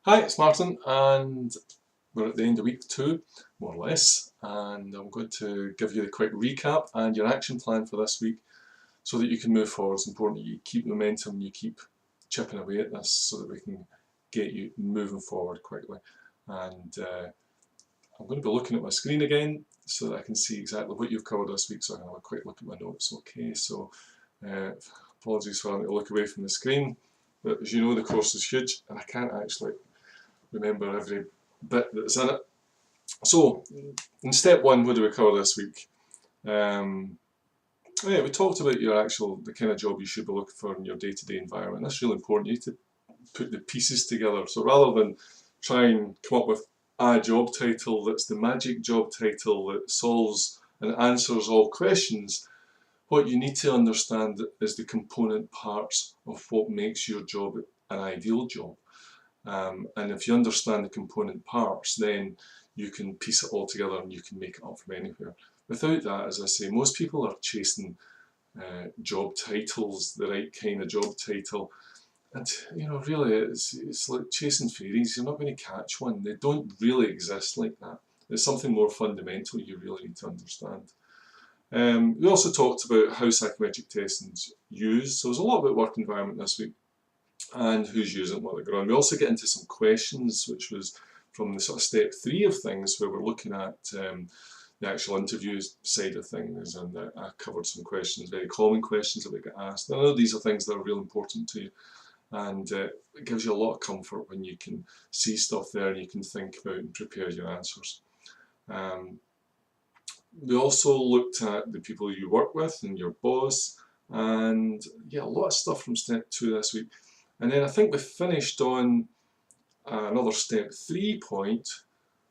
Hi, it's Martin, and we're at the end of week 2, more or less, and I'm going to give you the quick recap and your action plan for this week so that you can move forward. It's important that you keep momentum, you keep chipping away at this so that we can get you moving forward quickly. And I'm going to be looking at my screen again so that I can see exactly what you've covered this week, so I can have a quick look at my notes. Okay, so apologies for having to look away from the screen, but as you know, the course is huge and I can't actually remember every bit that's in it. So, in step 1, what do we cover this week? Yeah, we talked about the kind of job you should be looking for in your day-to-day environment. That's really important. You need to put the pieces together. So rather than try and come up with a job title that's the magic job title that solves and answers all questions, what you need to understand is the component parts of what makes your job an ideal job. And if you understand the component parts, then you can piece it all together and you can make it up from anywhere. Without that, as I say, most people are chasing job titles, the right kind of job title. And really, it's like chasing fairies. You're not going to catch one. They don't really exist like that. It's something more fundamental you really need to understand. We also talked about how psychometric testing's used. So there's a lot about work environment this week and who's using what they're going. We also get into some questions, which was from the sort of step 3 of things, where we're looking at the actual interview side of things, and I covered some questions, very common questions that we get asked. I know these are things that are real important to you, and it gives you a lot of comfort when you can see stuff there and you can think about and prepare your answers. We also looked at the people you work with and your boss, and yeah, a lot of stuff from step 2 this week. And then I think we finished on another step 3 point,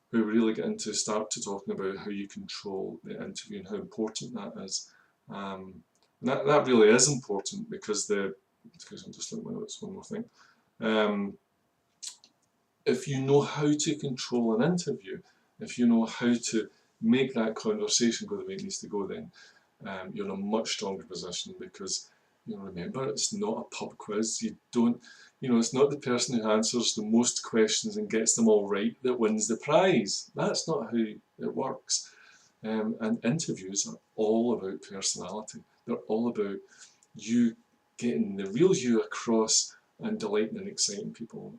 where we really get into start to talking about how you control the interview and how important that is. And that really is important because I'm just looking at my notes, one more thing. If you know how to control an interview, if you know how to make that conversation go the way it needs to go, then you're in a much stronger position, because remember, it's not a pub quiz. It's not the person who answers the most questions and gets them all right that wins the prize. That's not how it works. And interviews are all about personality. They're all about you getting the real you across and delighting and exciting people.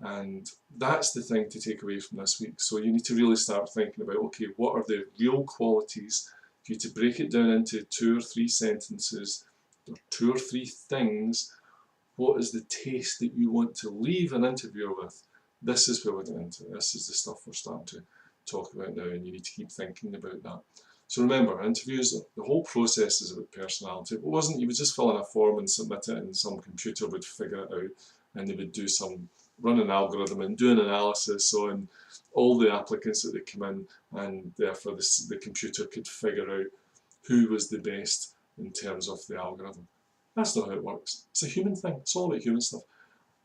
And that's the thing to take away from this week. So you need to really start thinking about, okay, what are the real qualities? If you to break it down into 2 or 3 sentences, or 2 or 3 things, what is the taste that you want to leave an interviewer with? This is where we're getting into. This is the stuff we're starting to talk about now, and you need to keep thinking about that. So remember, interviews, the whole process is about personality. If it wasn't, you would just fill in a form and submit it, and some computer would figure it out, and they would run an algorithm and do an analysis on all the applicants that they come in, and therefore the computer could figure out who was the best in terms of the algorithm. That's not how it works. It's a human thing. It's all about human stuff.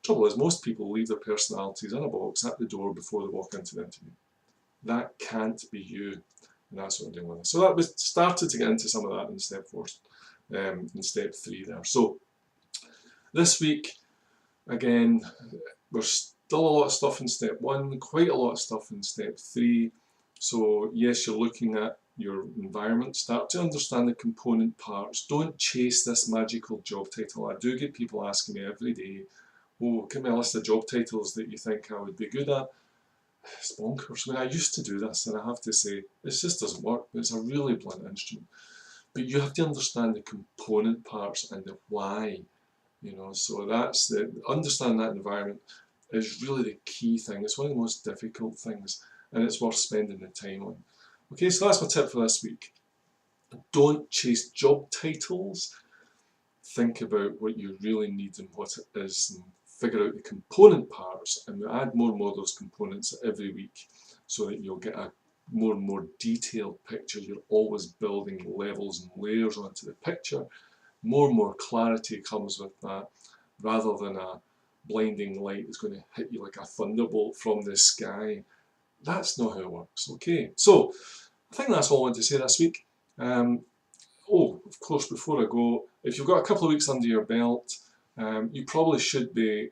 Trouble is, most people leave their personalities in a box at the door before they walk into the interview. That can't be you, and that's what we're doing with this. So that we started to get into some of that in step 4, in step 3 there. So this week, again, there's still a lot of stuff in step 1, quite a lot of stuff in step 3. So yes, you're looking at your environment. Start to understand the component parts. Don't chase this magical job title. I do get people asking me every day, oh, give me a list of job titles that you think I would be good at. It's bonkers. I mean, I used to do this, and I have to say, it just doesn't work. It's a really blunt instrument. But you have to understand the component parts and the why. So that's understanding that environment is really the key thing. It's one of the most difficult things, and it's worth spending the time on. Okay, so that's my tip for this week. Don't chase job titles. Think about what you really need and what it is, and figure out the component parts, and we add more and more of those components every week so that you'll get a more and more detailed picture. You're always building levels and layers onto the picture. More and more clarity comes with that, rather than a blinding light that's going to hit you like a thunderbolt from the sky. That's not how it works. Okay, so I think that's all I want to say this week. Of course, before I go, if you've got a couple of weeks under your belt, you probably should be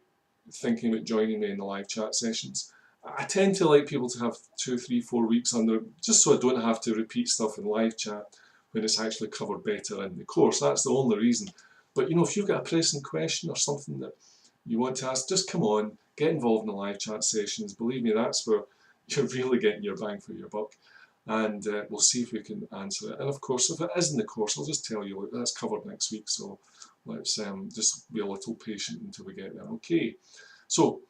thinking about joining me in the live chat sessions. I tend to like people to have 2, 3, 4 weeks under, just so I don't have to repeat stuff in live chat when it's actually covered better in the course. That's the only reason. But you know, if you've got a pressing question or something that you want to ask, just come on, get involved in the live chat sessions. Believe me, that's where you're really getting your bang for your buck. And we'll see if we can answer it. And of course, if it is in the course, I'll just tell you, look, that's covered next week. So let's just be a little patient until we get there. Okay. So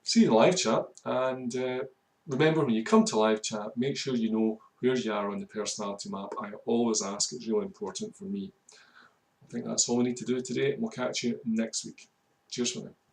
see you in the live chat. And remember, when you come to live chat, make sure you know where you are on the personality map. I always ask, it's really important for me. I think that's all we need to do today. We'll catch you next week. Cheers for now.